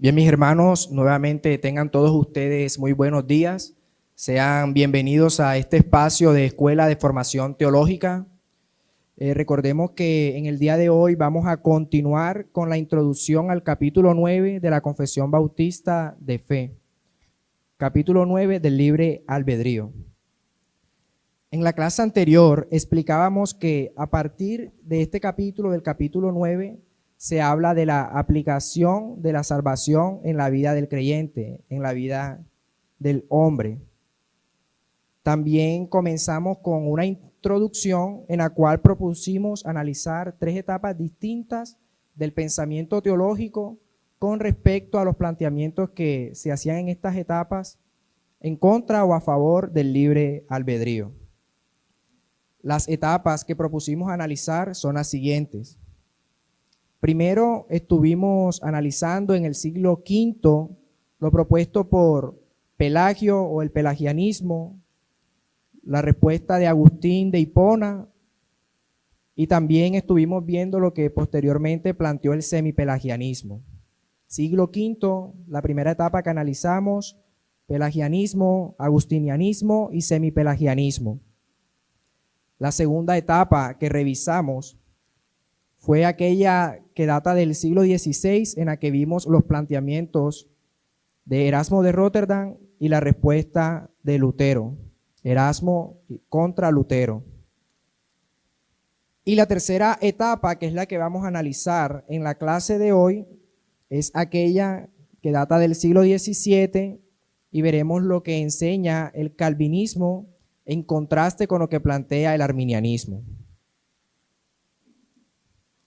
Bien, mis hermanos, nuevamente tengan todos ustedes muy buenos días. Sean bienvenidos a este espacio de Escuela de Formación Teológica. Recordemos que en el día de hoy vamos a continuar con la introducción al capítulo 9 de la Confesión Bautista de Fe. Capítulo 9 del libre albedrío. En la clase anterior explicábamos que a partir de este capítulo, del capítulo 9, se habla de la aplicación de la salvación en la vida del creyente, en la vida del hombre. También comenzamos con una introducción en la cual propusimos analizar tres etapas distintas del pensamiento teológico con respecto a los planteamientos que se hacían en estas etapas en contra o a favor del libre albedrío. Las etapas que propusimos analizar son las siguientes. Primero estuvimos analizando en el siglo V lo propuesto por Pelagio o el pelagianismo, la respuesta de Agustín de Hipona, y también estuvimos viendo lo que posteriormente planteó el semipelagianismo. Siglo V, la primera etapa que analizamos, pelagianismo, agustinianismo y semipelagianismo. La segunda etapa que revisamos fue aquella que data del siglo XVI, en la que vimos los planteamientos de Erasmo de Róterdam y la respuesta de Lutero, Erasmo contra Lutero. Y la tercera etapa, que es la que vamos a analizar en la clase de hoy, es aquella que data del siglo XVII y veremos lo que enseña el calvinismo en contraste con lo que plantea el arminianismo.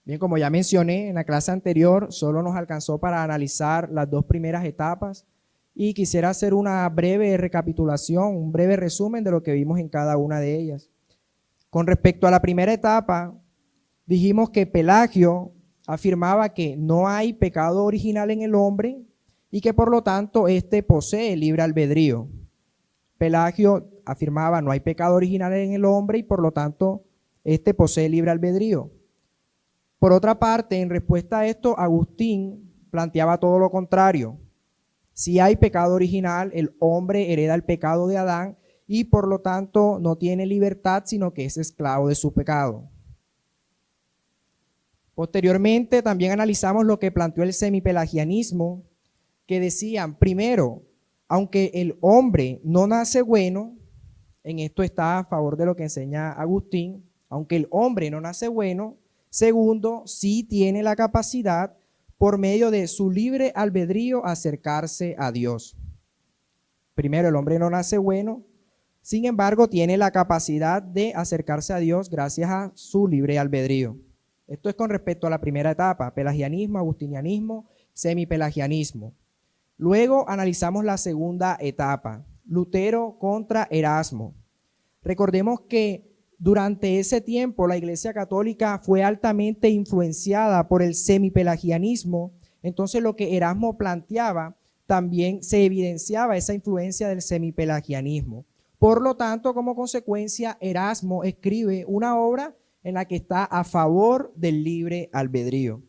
Bien, como ya mencioné en la clase anterior, solo nos alcanzó para analizar las dos primeras etapas y quisiera hacer una breve recapitulación, un breve resumen de lo que vimos en cada una de ellas. Con respecto a la primera etapa, dijimos que Pelagio afirmaba que no hay pecado original en el hombre y que por lo tanto éste posee libre albedrío. Pelagio afirmaba no hay pecado original en el hombre y por lo tanto éste posee libre albedrío. Por otra parte, en respuesta a esto, Agustín planteaba todo lo contrario. Si hay pecado original, el hombre hereda el pecado de Adán y por lo tanto no tiene libertad, sino que es esclavo de su pecado. Posteriormente, también analizamos lo que planteó el semipelagianismo, que decían, primero, aunque el hombre no nace bueno, en esto está a favor de lo que enseña Agustín, aunque el hombre no nace bueno, segundo, sí tiene la capacidad por medio de su libre albedrío acercarse a Dios. Primero, el hombre no nace bueno, sin embargo, tiene la capacidad de acercarse a Dios gracias a su libre albedrío. Esto es con respecto a la primera etapa, pelagianismo, agustinianismo, semipelagianismo. Luego analizamos la segunda etapa, Lutero contra Erasmo. Recordemos que durante ese tiempo la Iglesia Católica fue altamente influenciada por el semipelagianismo, entonces lo que Erasmo planteaba también se evidenciaba esa influencia del semipelagianismo. Por lo tanto, como consecuencia, Erasmo escribe una obra en la que está a favor del libre albedrío.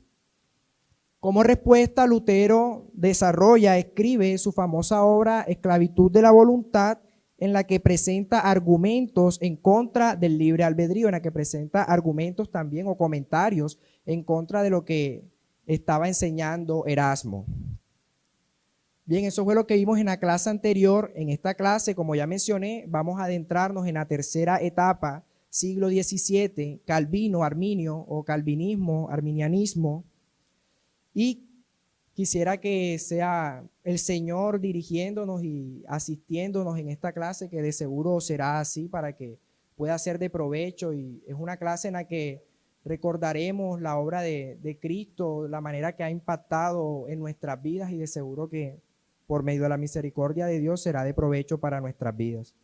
Como respuesta, Lutero escribe su famosa obra Esclavitud de la Voluntad, en la que presenta argumentos en contra del libre albedrío, en la que presenta argumentos también o comentarios en contra de lo que estaba enseñando Erasmo. Bien, eso fue lo que vimos en la clase anterior. En esta clase, como ya mencioné, vamos a adentrarnos en la tercera etapa, siglo XVII, Calvino, Arminio o calvinismo, arminianismo. Y quisiera que sea el Señor dirigiéndonos y asistiéndonos en esta clase, que de seguro será así para que pueda ser de provecho. Y es una clase en la que recordaremos la obra de Cristo, la manera que ha impactado en nuestras vidas y de seguro que por medio de la misericordia de Dios será de provecho para nuestras vidas.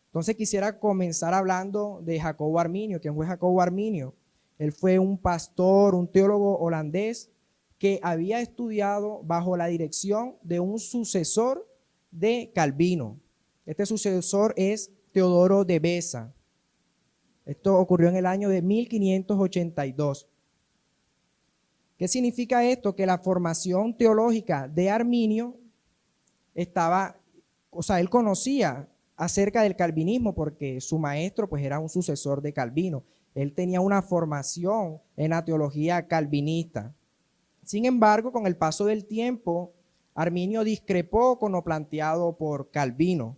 Entonces quisiera comenzar hablando de Jacobo Arminio. ¿Quién fue Jacobo Arminio? Él fue un pastor, un teólogo holandés que había estudiado bajo la dirección de un sucesor de Calvino. Este sucesor es Teodoro de Beza. Esto ocurrió en el año de 1582. ¿Qué significa esto? Que la formación teológica de Arminio estaba, o sea, él conocía acerca del calvinismo porque su maestro pues era un sucesor de Calvino. Él tenía una formación en la teología calvinista. Sin embargo, con el paso del tiempo, Arminio discrepó con lo planteado por Calvino.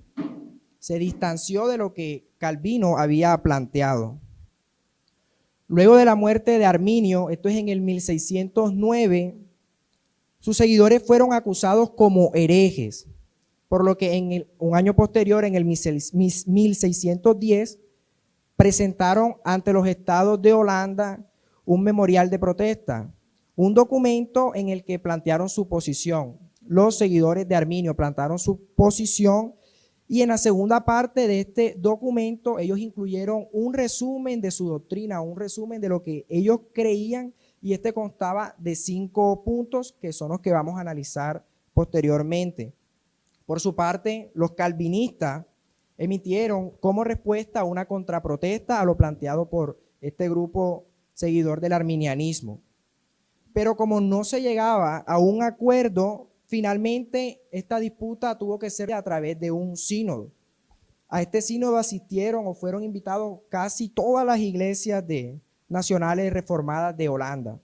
Se distanció de lo que Calvino había planteado. Luego de la muerte de Arminio, esto es en el 1609, sus seguidores fueron acusados como herejes, por lo que un año posterior, en el 1610, presentaron ante los estados de Holanda un memorial de protesta, un documento en el que plantearon su posición. Los seguidores de Arminio plantearon su posición y en la segunda parte de este documento ellos incluyeron un resumen de su doctrina, un resumen de lo que ellos creían, y este constaba de 5 puntos que son los que vamos a analizar posteriormente. Por su parte, los calvinistas emitieron como respuesta una contraprotesta a lo planteado por este grupo seguidor del arminianismo. Pero como no se llegaba a un acuerdo, finalmente esta disputa tuvo que ser a través de un sínodo. A este sínodo asistieron o fueron invitados casi todas las iglesias nacionales reformadas de Holanda.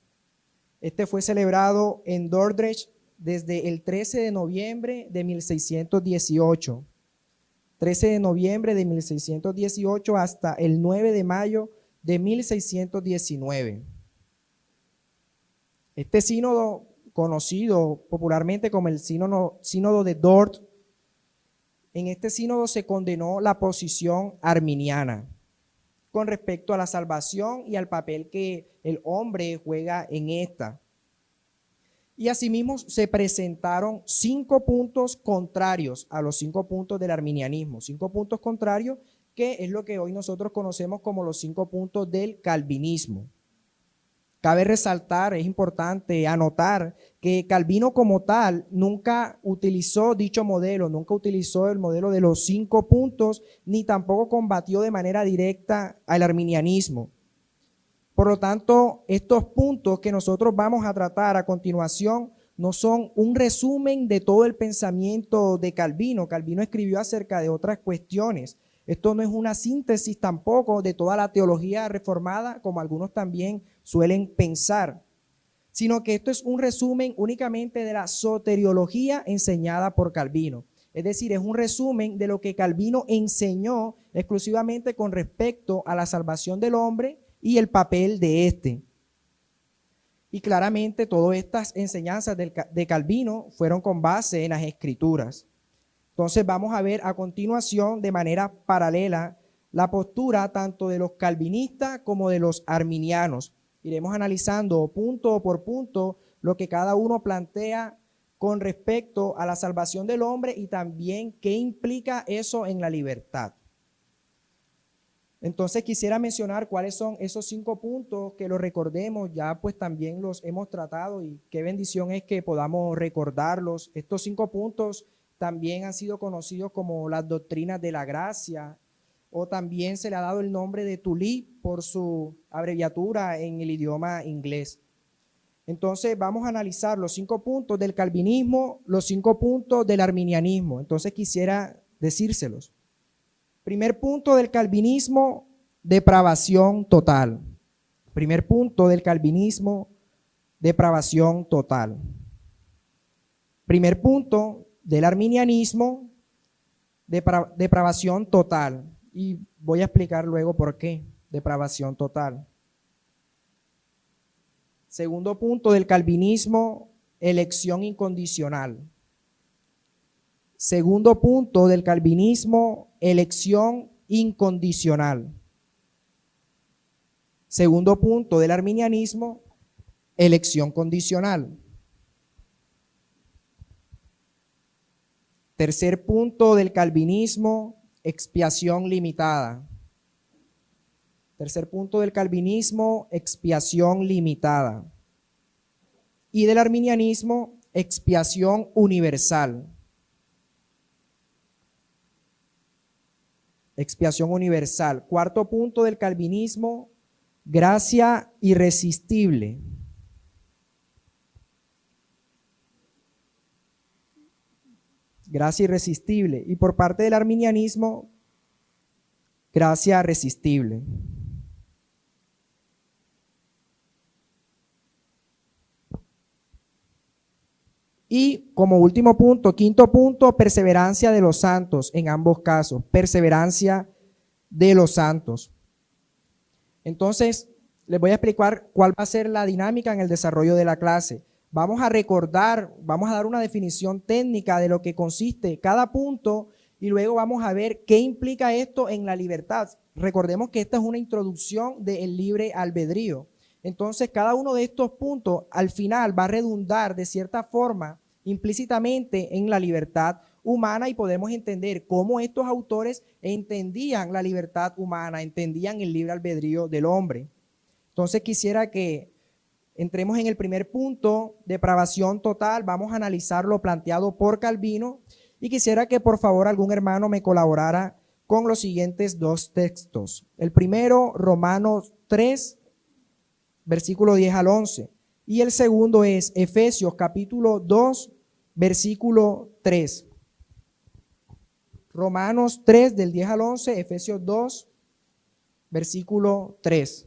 Este fue celebrado en Dordrecht desde el 13 de noviembre de 1618. 13 de noviembre de 1618 hasta el 9 de mayo de 1619. Este sínodo, conocido popularmente como el sínodo de Dort, en este sínodo se condenó la posición arminiana con respecto a la salvación y al papel que el hombre juega en esta. Y asimismo se presentaron 5 puntos contrarios a los 5 puntos del arminianismo, 5 puntos contrarios que es lo que hoy nosotros conocemos como los 5 puntos del calvinismo. Cabe resaltar, es importante anotar que Calvino como tal nunca utilizó dicho modelo, nunca utilizó el modelo de los 5 puntos, ni tampoco combatió de manera directa al arminianismo. Por lo tanto, estos puntos que nosotros vamos a tratar a continuación no son un resumen de todo el pensamiento de Calvino. Calvino escribió acerca de otras cuestiones. Esto no es una síntesis tampoco de toda la teología reformada, como algunos también suelen pensar, sino que esto es un resumen únicamente de la soteriología enseñada por Calvino. Es decir, es un resumen de lo que Calvino enseñó exclusivamente con respecto a la salvación del hombre y el papel de éste. Y claramente todas estas enseñanzas de Calvino fueron con base en las Escrituras. Entonces vamos a ver a continuación de manera paralela la postura tanto de los calvinistas como de los arminianos. Iremos analizando punto por punto lo que cada uno plantea con respecto a la salvación del hombre y también qué implica eso en la libertad. Entonces quisiera mencionar cuáles son esos 5 puntos, que los recordemos, ya pues también los hemos tratado y qué bendición es que podamos recordarlos. Estos 5 puntos también han sido conocidos como las doctrinas de la gracia, o también se le ha dado el nombre de TULIP por su abreviatura en el idioma inglés. Entonces vamos a analizar los 5 puntos del calvinismo, los 5 puntos del arminianismo. Entonces quisiera decírselos. Primer punto del calvinismo, depravación total. Primer punto del calvinismo, depravación total. Primer punto del arminianismo, depravación total. Y voy a explicar luego por qué depravación total. Segundo punto del calvinismo, elección incondicional. Segundo punto del calvinismo, elección incondicional. Segundo punto del arminianismo, elección condicional. Tercer punto del calvinismo, expiación limitada. Tercer punto del calvinismo, expiación limitada. Y del arminianismo, expiación universal. Expiación universal. Cuarto punto del calvinismo, gracia irresistible. gracia irresistible. Y por parte del arminianismo, gracia resistible. Y como último punto, quinto punto, perseverancia de los santos en ambos casos, perseverancia de los santos. Entonces, les voy a explicar cuál va a ser la dinámica en el desarrollo de la clase. Vamos a recordar, vamos a dar una definición técnica de lo que consiste cada punto y luego vamos a ver qué implica esto en la libertad. Recordemos que esta es una introducción del libre albedrío. Entonces, cada uno de estos puntos al final va a redundar de cierta forma implícitamente en la libertad humana y podemos entender cómo estos autores entendían la libertad humana, entendían el libre albedrío del hombre. Entonces, quisiera que entremos en el primer punto, depravación total. Vamos a analizar lo planteado por Calvino y quisiera que por favor algún hermano me colaborara con los siguientes dos textos. El primero, Romanos 3, versículo 10 al 11. Y el segundo es Efesios capítulo 2, versículo 3. Romanos 3 del 10 al 11, Efesios 2, versículo 3.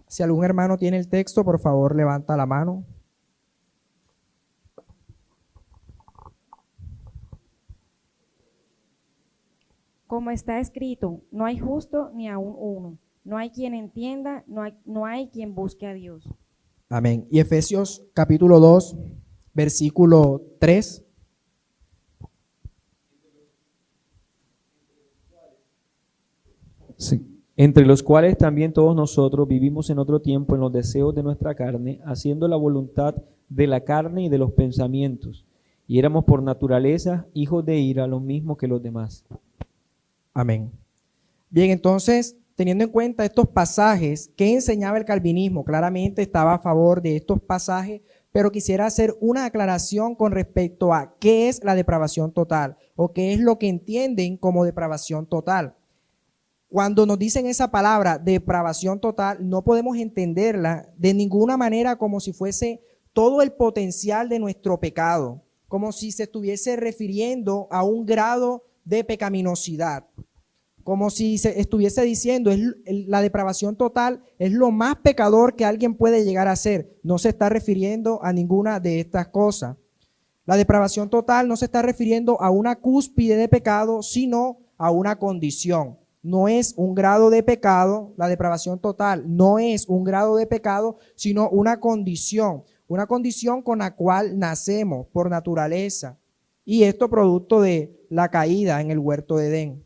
Si algún hermano tiene el texto, por favor levanta la mano. Como está escrito, no hay justo ni aun uno. No hay quien entienda, no hay quien busque a Dios. Amén. Y Efesios capítulo 2, versículo 3. Sí. Entre los cuales también todos nosotros vivimos en otro tiempo en los deseos de nuestra carne, haciendo la voluntad de la carne y de los pensamientos. Y éramos por naturaleza hijos de ira, lo mismo que los demás. Amén. Bien, entonces, teniendo en cuenta estos pasajes, ¿qué enseñaba el calvinismo? Claramente estaba a favor de estos pasajes, pero quisiera hacer una aclaración con respecto a qué es la depravación total o qué es lo que entienden como depravación total. Cuando nos dicen esa palabra, depravación total, no podemos entenderla de ninguna manera como si fuese todo el potencial de nuestro pecado, como si se estuviese refiriendo a un grado de pecaminosidad, como si se estuviese diciendo la depravación total es lo más pecador que alguien puede llegar a ser. No se está refiriendo a ninguna de estas cosas. La depravación total no se está refiriendo a una cúspide de pecado, sino a una condición. No es un grado de pecado, la depravación total no es un grado de pecado, sino una condición con la cual nacemos por naturaleza. Y esto producto de la caída en el huerto de Edén.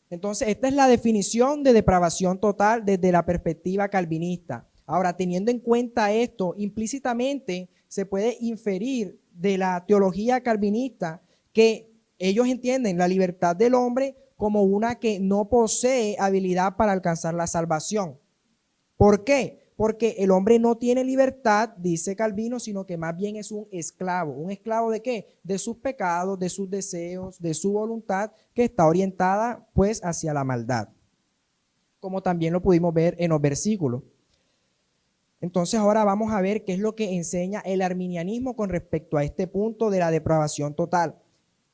Entonces, esta es la definición de depravación total desde la perspectiva calvinista. Ahora, teniendo en cuenta esto, implícitamente se puede inferir de la teología calvinista que ellos entienden la libertad del hombre como una que no posee habilidad para alcanzar la salvación. ¿Por qué? Porque el hombre no tiene libertad, dice Calvino, sino que más bien es un esclavo. ¿Un esclavo de qué? De sus pecados, de sus deseos, de su voluntad, que está orientada pues hacia la maldad. Como también lo pudimos ver en los versículos. Entonces ahora vamos a ver qué es lo que enseña el arminianismo con respecto a este punto de la depravación total.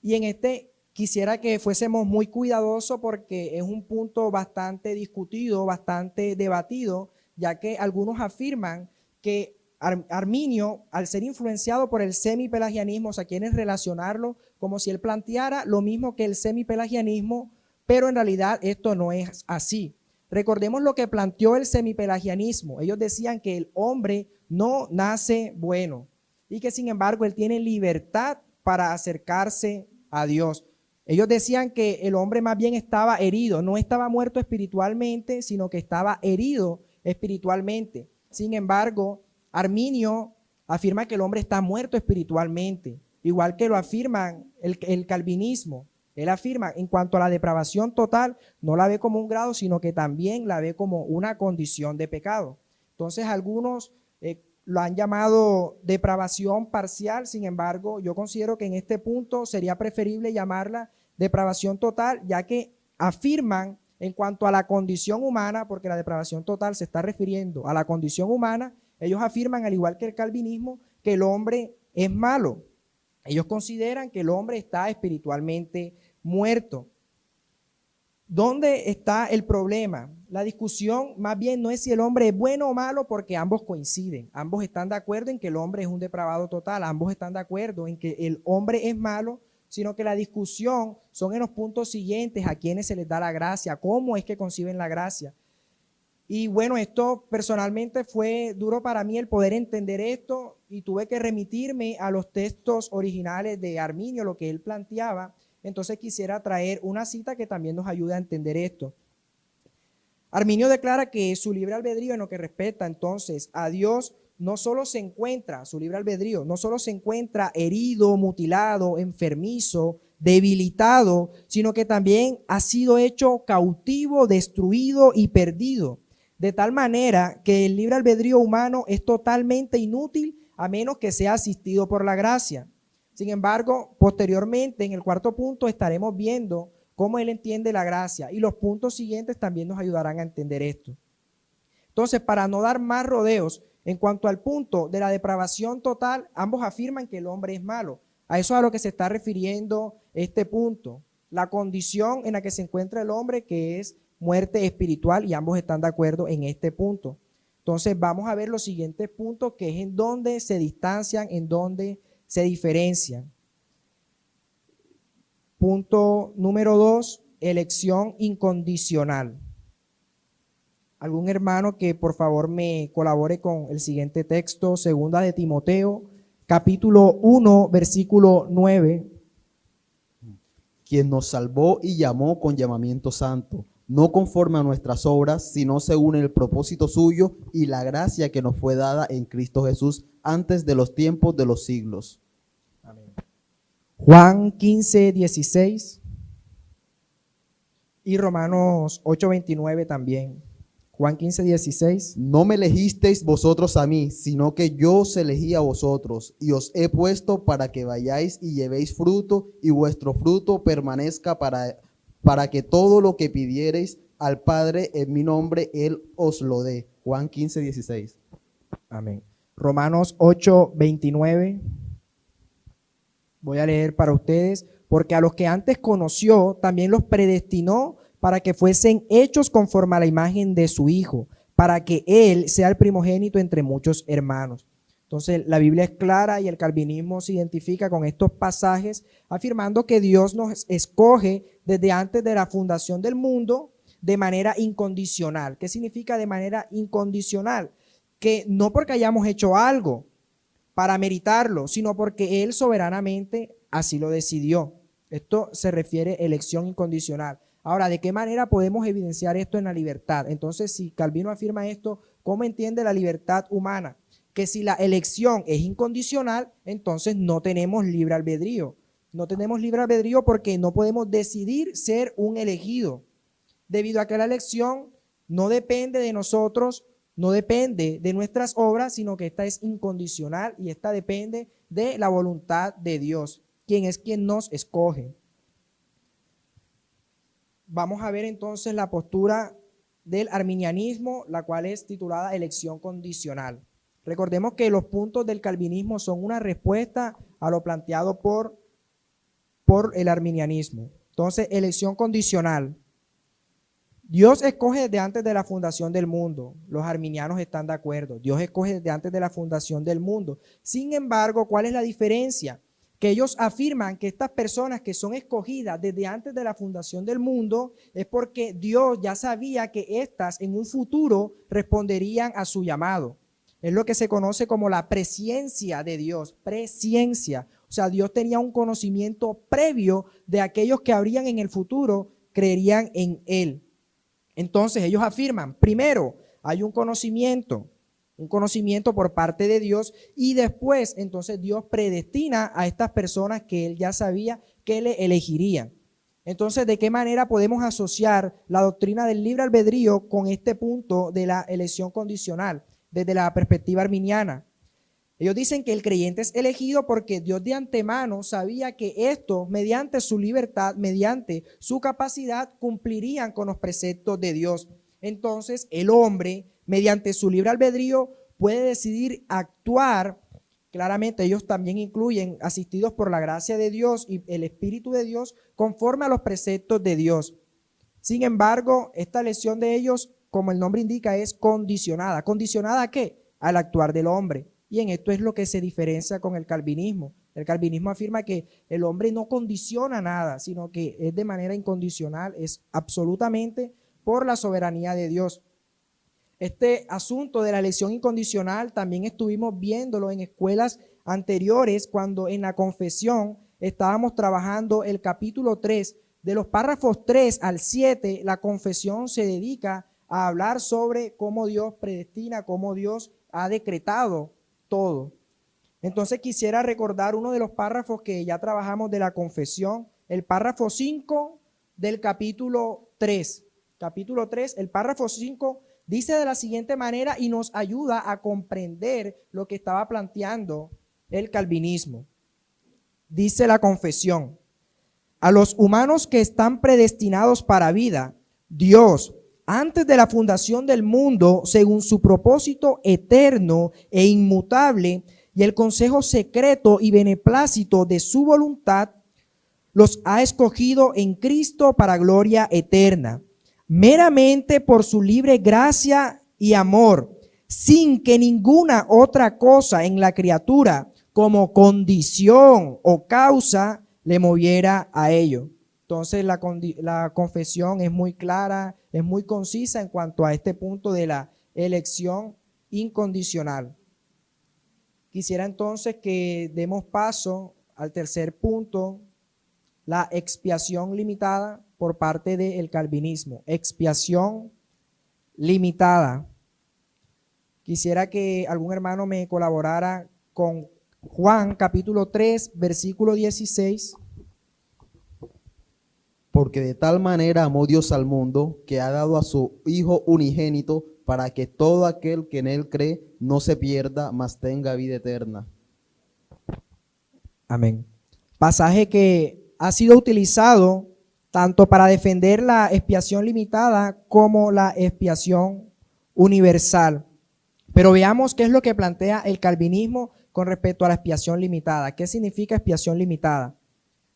Y en este quisiera que fuésemos muy cuidadosos porque es un punto bastante discutido, bastante debatido, ya que algunos afirman que Arminio, al ser influenciado por el semipelagianismo, o sea, quieren relacionarlo como si él planteara lo mismo que el semipelagianismo, pero en realidad esto no es así. Recordemos lo que planteó el semipelagianismo. Ellos decían que el hombre no nace bueno y que sin embargo él tiene libertad para acercarse a Dios. Ellos decían que el hombre más bien estaba herido, no estaba muerto espiritualmente, sino que estaba herido espiritualmente. Sin embargo, Arminio afirma que el hombre está muerto espiritualmente, igual que lo afirman el calvinismo. Él afirma en cuanto a la depravación total, no la ve como un grado, sino que también la ve como una condición de pecado. Entonces algunos lo han llamado depravación parcial, sin embargo, yo considero que en este punto sería preferible llamarla depravación total, ya que afirman en cuanto a la condición humana, porque la depravación total se está refiriendo a la condición humana, ellos afirman, al igual que el calvinismo, que el hombre es malo. Ellos consideran que el hombre está espiritualmente muerto. ¿Dónde está el problema? La discusión más bien no es si el hombre es bueno o malo, porque ambos coinciden. Ambos están de acuerdo en que el hombre es un depravado total. Ambos están de acuerdo en que el hombre es malo, sino que la discusión son en los puntos siguientes: a quienes se les da la gracia, cómo es que conciben la gracia. Y bueno, esto personalmente fue duro para mí el poder entender esto, y tuve que remitirme a los textos originales de Arminio, lo que él planteaba. Entonces quisiera traer una cita que también nos ayude a entender esto. Arminio declara que su libre albedrío, en lo que respecta entonces a Dios, no solo se encuentra, su libre albedrío, no solo se encuentra herido, mutilado, enfermizo, debilitado, sino que también ha sido hecho cautivo, destruido y perdido. De tal manera que el libre albedrío humano es totalmente inútil a menos que sea asistido por la gracia. Sin embargo, posteriormente, en el cuarto punto, estaremos viendo cómo él entiende la gracia, y los puntos siguientes también nos ayudarán a entender esto. Entonces, para no dar más rodeos, en cuanto al punto de la depravación total, ambos afirman que el hombre es malo. A eso es a lo que se está refiriendo este punto, la condición en la que se encuentra el hombre, que es muerte espiritual, y ambos están de acuerdo en este punto. Entonces, vamos a ver los siguientes puntos, que es en donde se distancian, en donde se diferencian. Punto número 2, elección incondicional. ¿Algún hermano que por favor me colabore con el siguiente texto? Segunda de Timoteo, capítulo 1, versículo 9. Quien nos salvó y llamó con llamamiento santo, no conforme a nuestras obras, sino según el propósito suyo y la gracia que nos fue dada en Cristo Jesús antes de los tiempos de los siglos. Amén. Juan 15, 16 y Romanos 8, 29 también. Juan 15, 16. No me elegisteis vosotros a mí, sino que yo os elegí a vosotros, y os he puesto para que vayáis y llevéis fruto, y vuestro fruto permanezca, para que todo lo que pidiereis al Padre en mi nombre, Él os lo dé. Juan 15, 16. Amén. Romanos 8, 29. Voy a leer para ustedes. Porque a los que antes conoció, también los predestinó para que fuesen hechos conforme a la imagen de su Hijo, para que Él sea el primogénito entre muchos hermanos. Entonces, la Biblia es clara, y el calvinismo se identifica con estos pasajes, afirmando que Dios nos escoge desde antes de la fundación del mundo de manera incondicional. ¿Qué significa de manera incondicional? Que no porque hayamos hecho algo para meritarlo, sino porque Él soberanamente así lo decidió. Esto se refiere a elección incondicional. Ahora, ¿de qué manera podemos evidenciar esto en la libertad? Entonces, si Calvino afirma esto, ¿cómo entiende la libertad humana? Que si la elección es incondicional, entonces no tenemos libre albedrío. No tenemos libre albedrío porque no podemos decidir ser un elegido, debido a que la elección no depende de nosotros, no depende de nuestras obras, sino que esta es incondicional, y esta depende de la voluntad de Dios, quien es quien nos escoge. Vamos a ver entonces la postura del arminianismo, la cual es titulada elección condicional. Recordemos que los puntos del calvinismo son una respuesta a lo planteado por el arminianismo. Entonces, elección condicional. Dios escoge desde antes de la fundación del mundo. Los arminianos están de acuerdo. Dios escoge desde antes de la fundación del mundo. Sin embargo, ¿cuál es la diferencia? Que ellos afirman que estas personas que son escogidas desde antes de la fundación del mundo es porque Dios ya sabía que éstas en un futuro responderían a su llamado. Es lo que se conoce como la presciencia de Dios, presciencia. O sea, Dios tenía un conocimiento previo de aquellos que habrían en el futuro, creerían en Él. Entonces ellos afirman, primero, hay un conocimiento por parte de Dios, y después entonces Dios predestina a estas personas que Él ya sabía que le elegirían. Entonces, ¿de qué manera podemos asociar la doctrina del libre albedrío con este punto de la elección condicional desde la perspectiva arminiana? Ellos dicen que el creyente es elegido porque Dios de antemano sabía que estos, mediante su libertad, mediante su capacidad, cumplirían con los preceptos de Dios. Entonces, el hombre, mediante su libre albedrío, puede decidir actuar Claramente ellos también incluyen asistidos por la gracia de Dios y el Espíritu de Dios conforme a los preceptos de Dios. Sin embargo, esta elección de ellos, como el nombre indica, es condicionada. ¿Condicionada a qué? Al actuar del hombre. Y en esto es lo que se diferencia con el calvinismo. El calvinismo afirma que el hombre no condiciona nada, sino que es de manera incondicional, es absolutamente por la soberanía de Dios. Este asunto de la elección incondicional también estuvimos viéndolo en escuelas anteriores cuando en la confesión estábamos trabajando el capítulo 3. De los párrafos 3 al 7, la confesión se dedica a hablar sobre cómo Dios predestina, cómo Dios ha decretado todo. Entonces quisiera recordar uno de los párrafos que ya trabajamos de la confesión, el párrafo 5 del capítulo 3. Capítulo 3, el párrafo 5 dice de la siguiente manera y nos ayuda a comprender lo que estaba planteando el calvinismo. Dice la confesión: a los humanos que están predestinados para vida, Dios, antes de la fundación del mundo, según su propósito eterno e inmutable y el consejo secreto y beneplácito de su voluntad, los ha escogido en Cristo para gloria eterna, meramente por su libre gracia y amor, sin que ninguna otra cosa en la criatura como condición o causa le moviera a ello. Entonces la confesión es muy clara, es muy concisa en cuanto a este punto de la elección incondicional. Quisiera entonces que demos paso al tercer punto, la expiación limitada por parte del calvinismo. Expiación limitada. Quisiera que algún hermano me colaborara con Juan capítulo 3, versículo 16. Porque de tal manera amó Dios al mundo, que ha dado a su Hijo unigénito, para que todo aquel que en él cree no se pierda, mas tenga vida eterna. Amén. Pasaje que ha sido utilizado tanto para defender la expiación limitada como la expiación universal. Pero veamos qué es lo que plantea el calvinismo con respecto a la expiación limitada. ¿Qué significa expiación limitada?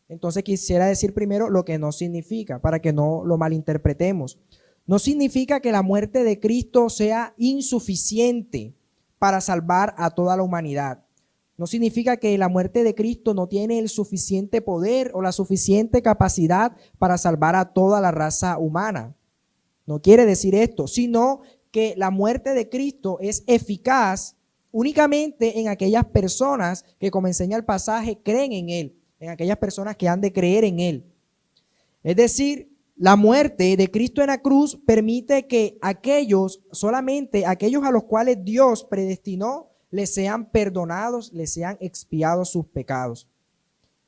Entonces quisiera decir primero lo que no significa, para que no lo malinterpretemos. No significa que la muerte de Cristo sea insuficiente para salvar a toda la humanidad. No significa que la muerte de Cristo no tiene el suficiente poder o la suficiente capacidad para salvar a toda la raza humana. No quiere decir esto, sino que la muerte de Cristo es eficaz únicamente en aquellas personas que, como enseña el pasaje, creen en Él, en aquellas personas que han de creer en Él. Es decir, la muerte de Cristo en la cruz permite que solamente aquellos a los cuales Dios predestinó, les sean perdonados, les sean expiados sus pecados.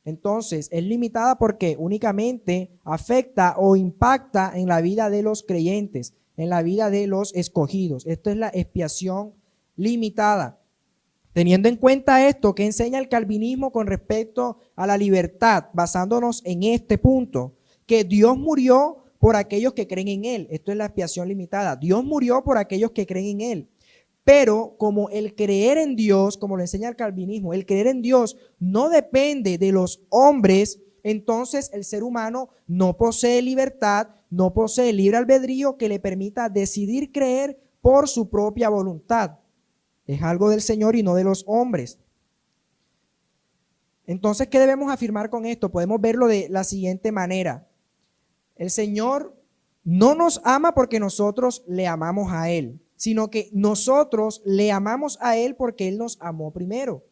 Entonces, es limitada porque únicamente afecta o impacta en la vida de los creyentes, en la vida de los escogidos. Esto es la expiación limitada. Teniendo en cuenta esto, ¿qué enseña el calvinismo con respecto a la libertad? Basándonos en este punto, que Dios murió por aquellos que creen en Él. Esto es la expiación limitada. Dios murió por aquellos que creen en Él. Pero como el creer en Dios, como lo enseña el calvinismo, el creer en Dios no depende de los hombres, entonces el ser humano no posee libertad, no posee libre albedrío que le permita decidir creer por su propia voluntad. Es algo del Señor y no de los hombres. Entonces, ¿qué debemos afirmar con esto? Podemos verlo de la siguiente manera. El Señor no nos ama porque nosotros le amamos a Él, sino que nosotros le amamos a Él porque Él nos amó primero.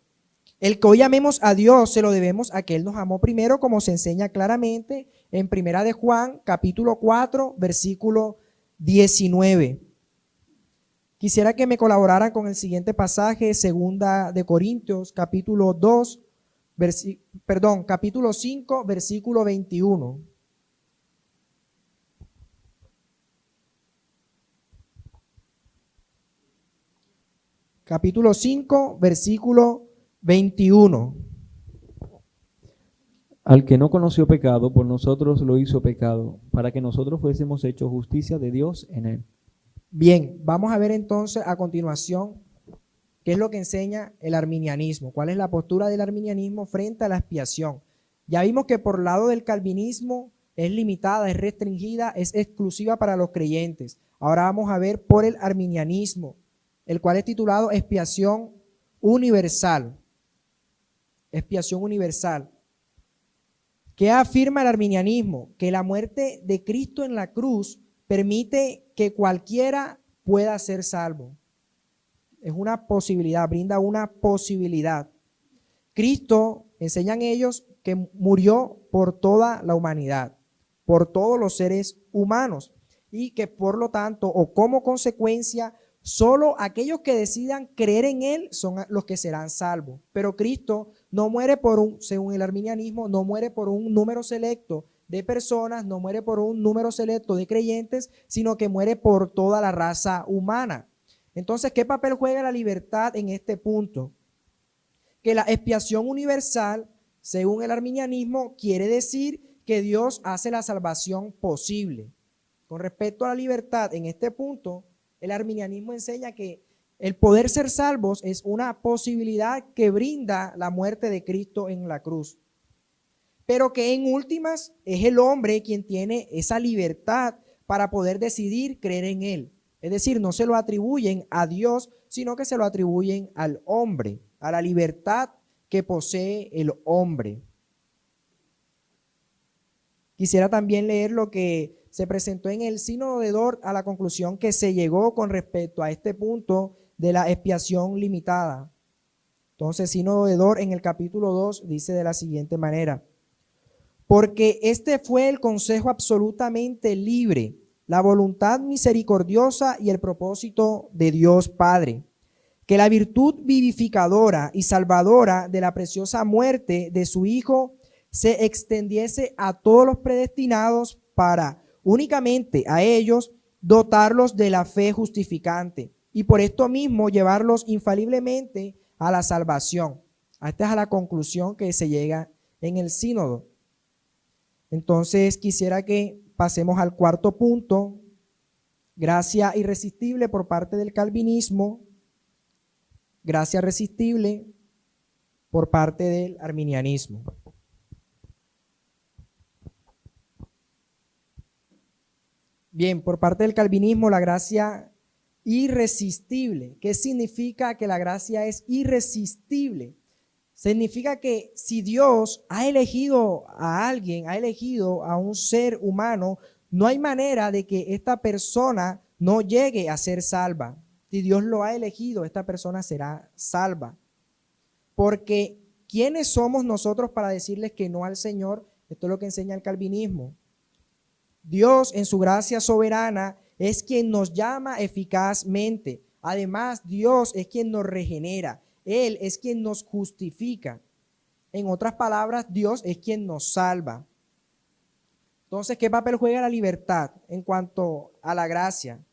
El que hoy amemos a Dios se lo debemos a que Él nos amó primero, como se enseña claramente en Primera de Juan, capítulo 4, versículo 19. Quisiera que me colaboraran con el siguiente pasaje, Segunda de Corintios, capítulo 5, versículo 21. Capítulo 5, versículo 21. Al que no conoció pecado, por nosotros lo hizo pecado, para que nosotros fuésemos hechos justicia de Dios en él. Bien, vamos a ver entonces a continuación ¿Qué es lo que enseña el arminianismo? ¿Cuál es la postura del arminianismo frente a la expiación? Ya vimos que por lado del calvinismo es limitada, es restringida, es exclusiva para los creyentes. Ahora vamos a ver por el arminianismo, el cual es titulado expiación universal. Expiación universal. ¿Qué afirma el arminianismo? Que la muerte de Cristo en la cruz permite que cualquiera pueda ser salvo. Es una posibilidad, brinda una posibilidad. Cristo, enseñan ellos, que murió por toda la humanidad, por todos los seres humanos, y que por lo tanto, o como consecuencia, solo aquellos que decidan creer en Él son los que serán salvos. Pero Cristo no muere según el arminianismo, no muere por un número selecto de personas, no muere por un número selecto de creyentes, sino que muere por toda la raza humana. Entonces, ¿qué papel juega la libertad en este punto? Que la expiación universal, según el arminianismo, quiere decir que Dios hace la salvación posible. Con respecto a la libertad, en este punto, el arminianismo enseña que el poder ser salvos es una posibilidad que brinda la muerte de Cristo en la cruz. Pero que en últimas es el hombre quien tiene esa libertad para poder decidir creer en Él. Es decir, no se lo atribuyen a Dios, sino que se lo atribuyen al hombre, a la libertad que posee el hombre. Quisiera también leer lo que se presentó en el Sínodo de Dort a la conclusión que se llegó con respecto a este punto de la expiación limitada. Entonces, Sínodo de Dort en el capítulo 2 dice de la siguiente manera: porque este fue el consejo absolutamente libre, la voluntad misericordiosa y el propósito de Dios Padre, que la virtud vivificadora y salvadora de la preciosa muerte de su Hijo se extendiese a todos los predestinados para únicamente a ellos dotarlos de la fe justificante y por esto mismo llevarlos infaliblemente a la salvación. Esta es a la conclusión que se llega en el sínodo. Entonces quisiera que pasemos al cuarto punto: gracia irresistible por parte del calvinismo, gracia irresistible por parte del arminianismo. Bien, por parte del calvinismo, la gracia irresistible. ¿Qué significa que la gracia es irresistible? Significa que si Dios ha elegido a alguien, ha elegido a un ser humano, no hay manera de que esta persona no llegue a ser salva. Si Dios lo ha elegido, esta persona será salva. Porque ¿quiénes somos nosotros para decirles que no al Señor? Esto es lo que enseña el calvinismo. Dios en su gracia soberana es quien nos llama eficazmente. Además, Dios es quien nos regenera. Él es quien nos justifica. En otras palabras, Dios es quien nos salva. Entonces, ¿qué papel juega la libertad en cuanto a la gracia?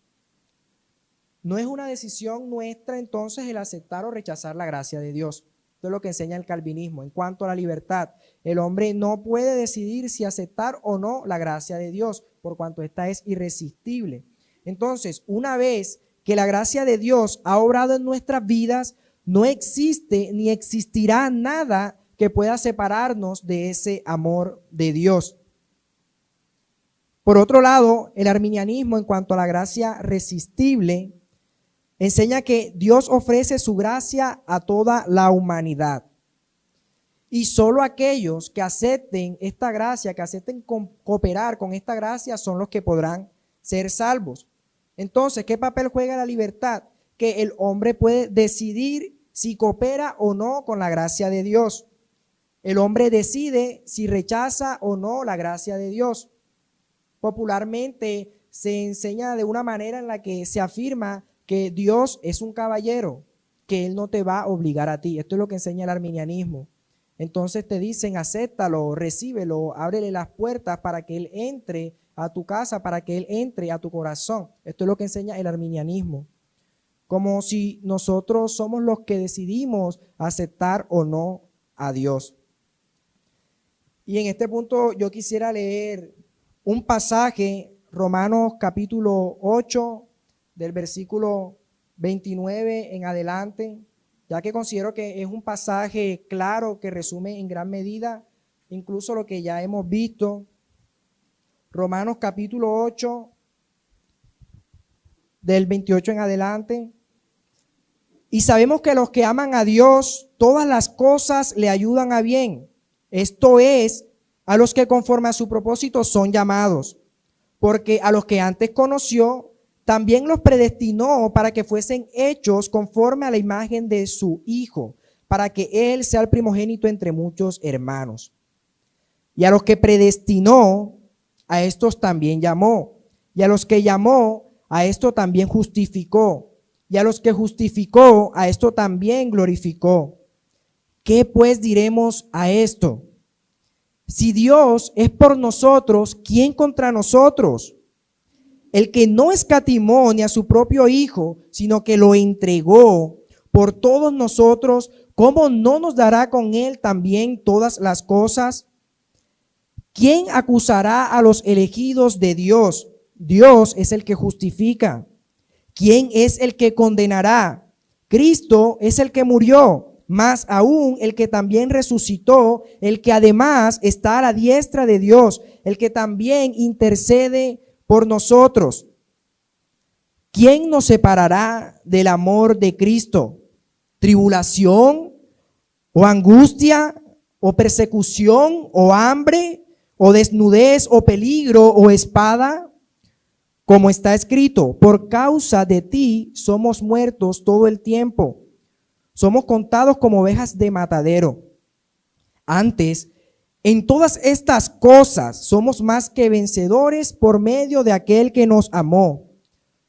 No es una decisión nuestra entonces el aceptar o rechazar la gracia de Dios. Esto es lo que enseña el calvinismo. En cuanto a la libertad, el hombre no puede decidir si aceptar o no la gracia de Dios, por cuanto esta es irresistible. Entonces, una vez que la gracia de Dios ha obrado en nuestras vidas, no existe ni existirá nada que pueda separarnos de ese amor de Dios. Por otro lado, el arminianismo en cuanto a la gracia resistible enseña que Dios ofrece su gracia a toda la humanidad. Y solo aquellos que acepten esta gracia, que acepten cooperar con esta gracia, son los que podrán ser salvos. Entonces, ¿qué papel juega la libertad? Que el hombre puede decidir si coopera o no con la gracia de Dios. El hombre decide si rechaza o no la gracia de Dios. Popularmente se enseña de una manera en la que se afirma que Dios es un caballero, que Él no te va a obligar a ti. Esto es lo que enseña el arminianismo. Entonces te dicen, acéptalo, recíbelo, ábrele las puertas para que Él entre a tu casa, para que Él entre a tu corazón. Esto es lo que enseña el arminianismo. Como si nosotros somos los que decidimos aceptar o no a Dios. Y en este punto yo quisiera leer un pasaje, Romanos capítulo 8, del versículo 29 en adelante. ya que considero que es un pasaje claro que resume en gran medida incluso lo que ya hemos visto. Romanos capítulo 8, del 28 en adelante. Y sabemos que los que aman a Dios, todas las cosas le ayudan a bien. Esto es, a los que conforme a su propósito son llamados. Porque a los que antes conoció, también los predestinó para que fuesen hechos conforme a la imagen de su Hijo, para que Él sea el primogénito entre muchos hermanos. Y a los que predestinó, a estos también llamó. Y a los que llamó, a esto también justificó. Y a los que justificó, a esto también glorificó. ¿Qué pues diremos a esto? Si Dios es por nosotros, ¿quién contra nosotros? El que no escatimó ni a su propio Hijo, sino que lo entregó por todos nosotros, ¿cómo no nos dará con Él también todas las cosas? ¿Quién acusará a los elegidos de Dios? Dios es el que justifica. ¿Quién es el que condenará? Cristo es el que murió, más aún el que también resucitó, el que además está a la diestra de Dios, el que también intercede por nosotros. ¿Quién nos separará del amor de Cristo? ¿Tribulación o angustia o persecución o hambre o desnudez o peligro o espada? Como está escrito, por causa de ti somos muertos todo el tiempo. Somos contados como ovejas de matadero. Antes, en todas estas cosas somos más que vencedores por medio de aquel que nos amó.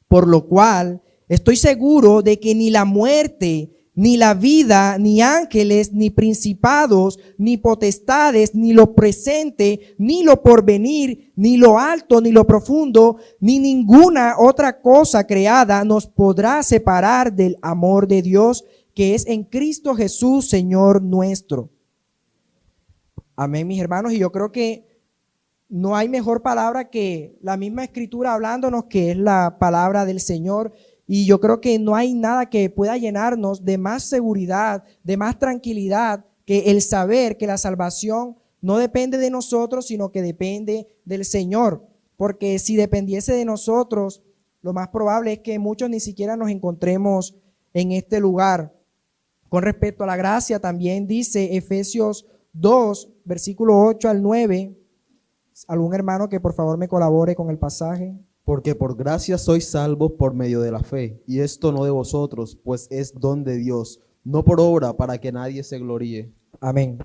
Por lo cual, estoy seguro de que ni la muerte, ni la vida, ni ángeles, ni principados, ni potestades, ni lo presente, ni lo porvenir, ni lo alto, ni lo profundo, ni ninguna otra cosa creada nos podrá separar del amor de Dios que es en Cristo Jesús, Señor nuestro. Amén, mis hermanos, y yo creo que no hay mejor palabra que la misma Escritura hablándonos, que es la palabra del Señor. Y yo creo que no hay nada que pueda llenarnos de más seguridad, de más tranquilidad, que el saber que la salvación no depende de nosotros, sino que depende del Señor. Porque si dependiese de nosotros, lo más probable es que muchos ni siquiera nos encontremos en este lugar. Con respecto a la gracia, también dice Efesios 2, versículo 8 al 9. ¿Algún hermano que por favor me colabore con el pasaje? Porque por gracia sois salvos por medio de la fe, y esto no de vosotros, pues es don de Dios, no por obra, para que nadie se gloríe. Amén.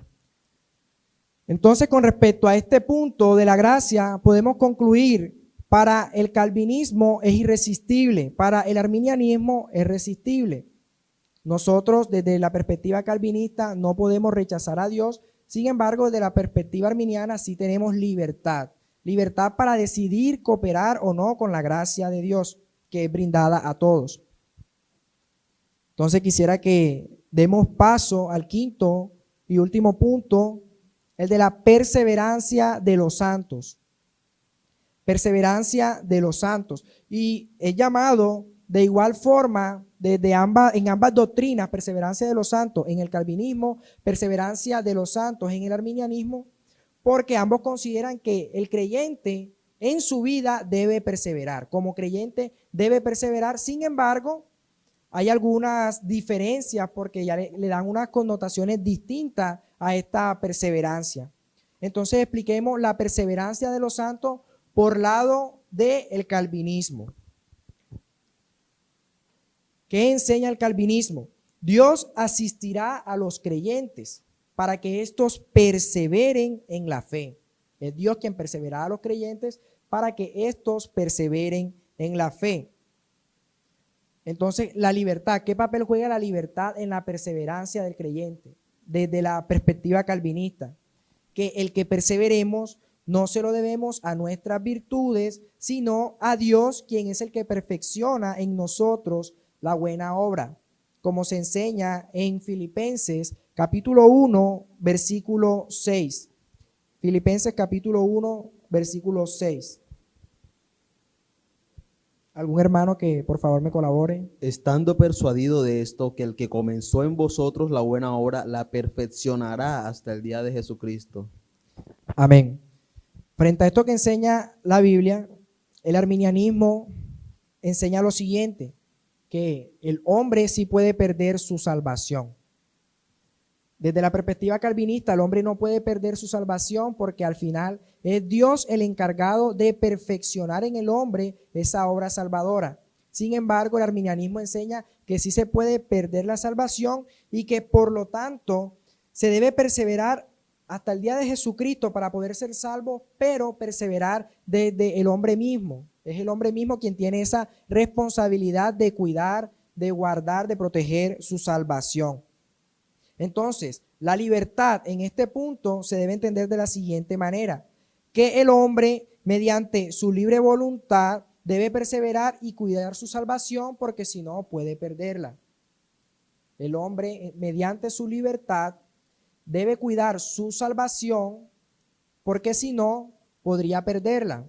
Entonces, con respecto a este punto de la gracia, podemos concluir: para el calvinismo es irresistible, para el arminianismo es resistible. Nosotros, desde la perspectiva calvinista, no podemos rechazar a Dios. Sin embargo, desde la perspectiva arminiana sí tenemos libertad. Libertad para decidir cooperar o no con la gracia de Dios, que es brindada a todos. Entonces quisiera que demos paso al quinto y último punto, el de la perseverancia de los santos. Perseverancia de los santos. Y es llamado de igual forma en ambas doctrinas, perseverancia de los santos en el calvinismo, perseverancia de los santos en el arminianismo, porque ambos consideran que el creyente en su vida debe perseverar. Como creyente debe perseverar. Sin embargo, hay algunas diferencias porque ya le dan unas connotaciones distintas a esta perseverancia. Entonces expliquemos la perseverancia de los santos por lado del calvinismo. ¿Qué enseña el calvinismo? Dios asistirá a los creyentes para que éstos perseveren en la fe. Es Dios quien perseverará a los creyentes para que éstos perseveren en la fe. Entonces, la libertad, ¿qué papel juega la libertad en la perseverancia del creyente? Desde la perspectiva calvinista, que el que perseveremos no se lo debemos a nuestras virtudes, sino a Dios, quien es el que perfecciona en nosotros la buena obra, como se enseña en Filipenses capítulo 1, versículo 6. Filipenses capítulo 1, versículo 6. ¿Algún hermano que por favor me colabore? Estando persuadido de esto, que el que comenzó en vosotros la buena obra la perfeccionará hasta el día de Jesucristo. Amén. Frente a esto que enseña la Biblia, el arminianismo enseña lo siguiente, que el hombre sí puede perder su salvación. Desde la perspectiva calvinista, el hombre no puede perder su salvación porque al final es Dios el encargado de perfeccionar en el hombre esa obra salvadora. Sin embargo, el arminianismo enseña que sí se puede perder la salvación y que por lo tanto se debe perseverar hasta el día de Jesucristo para poder ser salvo, pero perseverar desde el hombre mismo. Es el hombre mismo quien tiene esa responsabilidad de cuidar, de guardar, de proteger su salvación. Entonces, la libertad en este punto se debe entender de la siguiente manera, que el hombre mediante su libre voluntad debe perseverar y cuidar su salvación porque si no puede perderla. El hombre mediante su libertad debe cuidar su salvación porque si no podría perderla.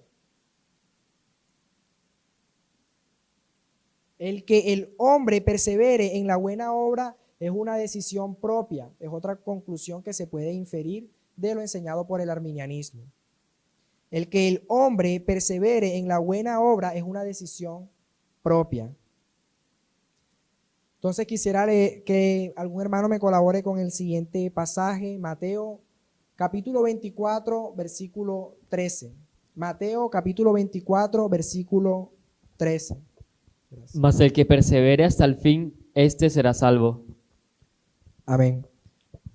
El que el hombre persevere en la buena obra es una decisión propia, es otra conclusión que se puede inferir de lo enseñado por el arminianismo. El que el hombre persevere en la buena obra es una decisión propia. Entonces quisiera que algún hermano me colabore con el siguiente pasaje, Mateo capítulo 24, versículo 13. Mateo capítulo 24, versículo 13. Gracias. Mas el que persevere hasta el fin, éste será salvo. Amén.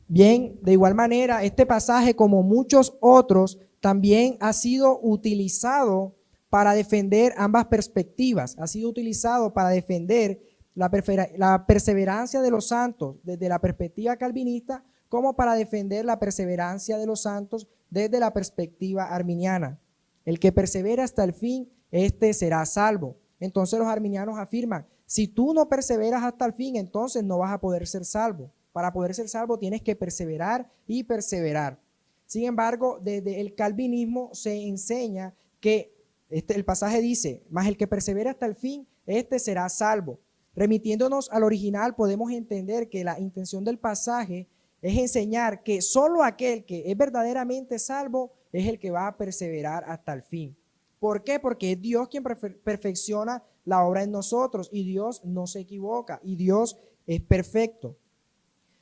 Bien, de igual manera, este pasaje, como muchos otros, también ha sido utilizado para defender ambas perspectivas. Ha sido utilizado para defender la perseverancia de los santos desde la perspectiva calvinista, como para defender la perseverancia de los santos desde la perspectiva arminiana. El que persevera hasta el fin, este será salvo. Entonces los arminianos afirman, si tú no perseveras hasta el fin, entonces no vas a poder ser salvo. Para poder ser salvo tienes que perseverar y perseverar. Sin embargo, desde el calvinismo se enseña que el pasaje dice, mas el que persevera hasta el fin, este será salvo. Remitiéndonos al original, podemos entender que la intención del pasaje es enseñar que solo aquel que es verdaderamente salvo es el que va a perseverar hasta el fin. ¿Por qué? Porque es Dios quien perfecciona la obra en nosotros y Dios no se equivoca y Dios es perfecto.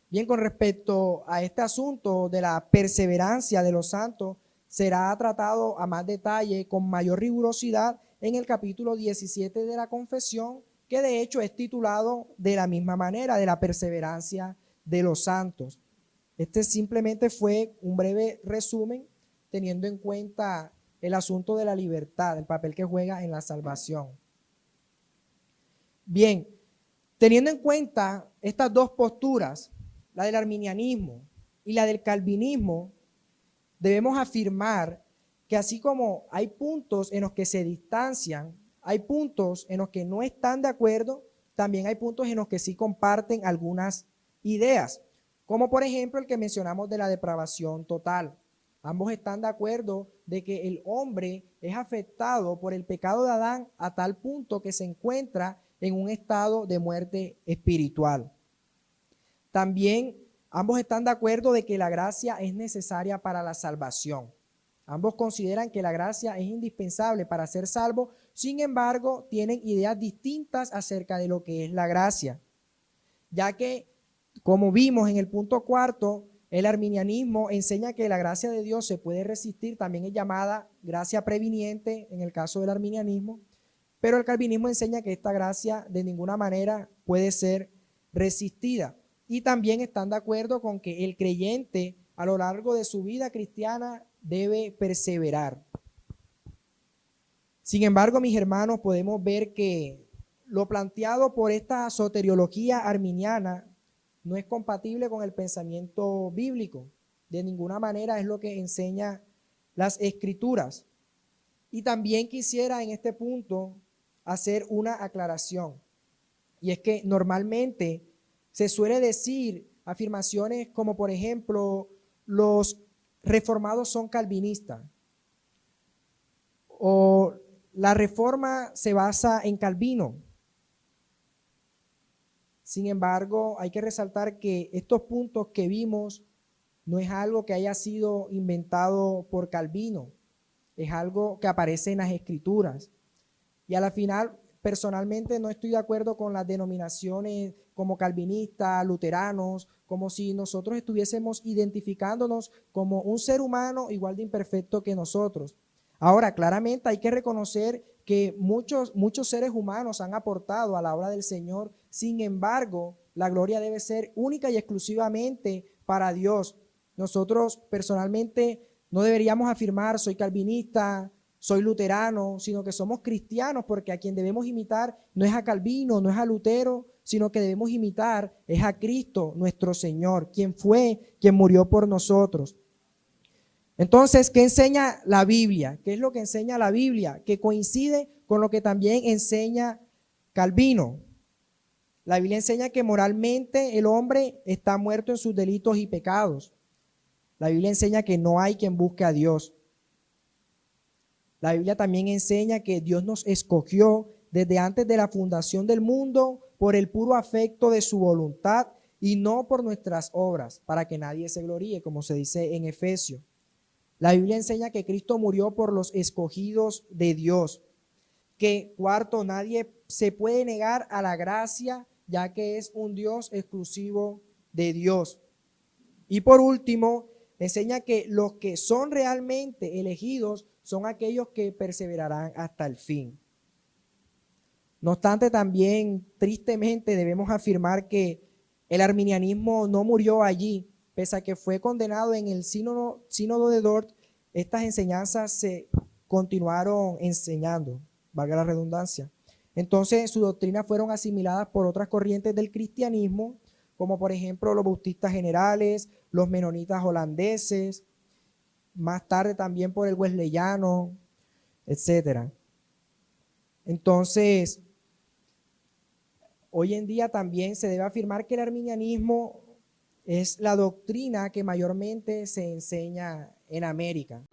Bien, con respecto a este asunto de la perseverancia de los santos, será tratado a más detalle, con mayor rigurosidad, en el capítulo 17 de la Confesión, que de hecho es titulado de la misma manera, de la perseverancia de los santos. Este simplemente fue un breve resumen, teniendo en cuenta el asunto de la libertad, el papel que juega en la salvación. Bien, teniendo en cuenta estas dos posturas, la del arminianismo y la del calvinismo, debemos afirmar que así como hay puntos en los que se distancian, hay puntos en los que no están de acuerdo, también hay puntos en los que sí comparten algunas ideas, como por ejemplo el que mencionamos de la depravación total. Ambos están de acuerdo de que el hombre es afectado por el pecado de Adán a tal punto que se encuentra en un estado de muerte espiritual. También ambos están de acuerdo de que la gracia es necesaria para la salvación. Ambos consideran que la gracia es indispensable para ser salvo, sin embargo, tienen ideas distintas acerca de lo que es la gracia, ya que, como vimos en el punto cuarto, el arminianismo enseña que la gracia de Dios se puede resistir, también es llamada gracia previniente en el caso del arminianismo, pero el calvinismo enseña que esta gracia de ninguna manera puede ser resistida. Y también están de acuerdo con que el creyente a lo largo de su vida cristiana debe perseverar. Sin embargo, mis hermanos, podemos ver que lo planteado por esta soteriología arminiana no es compatible con el pensamiento bíblico. De ninguna manera es lo que enseña las Escrituras. Y también quisiera en este punto hacer una aclaración. Y es que normalmente se suele decir afirmaciones como, por ejemplo, los reformados son calvinistas, o la reforma se basa en Calvino. Sin embargo, hay que resaltar que estos puntos que vimos no es algo que haya sido inventado por Calvino, es algo que aparece en las Escrituras. Y a la final, personalmente no estoy de acuerdo con las denominaciones como calvinistas, luteranos, como si nosotros estuviésemos identificándonos como un ser humano igual de imperfecto que nosotros. Ahora, claramente hay que reconocer que muchos seres humanos han aportado a la obra del Señor. Sin embargo, la gloria debe ser única y exclusivamente para Dios. Nosotros personalmente no deberíamos afirmar soy calvinista, soy luterano, sino que somos cristianos, porque a quien debemos imitar no es a Calvino, no es a Lutero, sino que debemos imitar es a Cristo, nuestro Señor, quien murió por nosotros. Entonces, ¿qué enseña la Biblia? ¿Qué es lo que enseña la Biblia? Que coincide con lo que también enseña Calvino. La Biblia enseña que moralmente el hombre está muerto en sus delitos y pecados. La Biblia enseña que no hay quien busque a Dios. La Biblia también enseña que Dios nos escogió desde antes de la fundación del mundo por el puro afecto de su voluntad y no por nuestras obras, para que nadie se gloríe, como se dice en Efesios. La Biblia enseña que Cristo murió por los escogidos de Dios. Que, cuarto, nadie se puede negar a la gracia, ya que es un Dios exclusivo de Dios. Y por último, enseña que los que son realmente elegidos son aquellos que perseverarán hasta el fin. No obstante, también tristemente debemos afirmar que el arminianismo no murió allí. Pese a que fue condenado en el sínodo de Dort, estas enseñanzas se continuaron enseñando, valga la redundancia. Entonces, sus doctrinas fueron asimiladas por otras corrientes del cristianismo, como por ejemplo los bautistas generales, los menonitas holandeses, más tarde también por el wesleyano, etc. Entonces, hoy en día también se debe afirmar que el arminianismo es la doctrina que mayormente se enseña en América.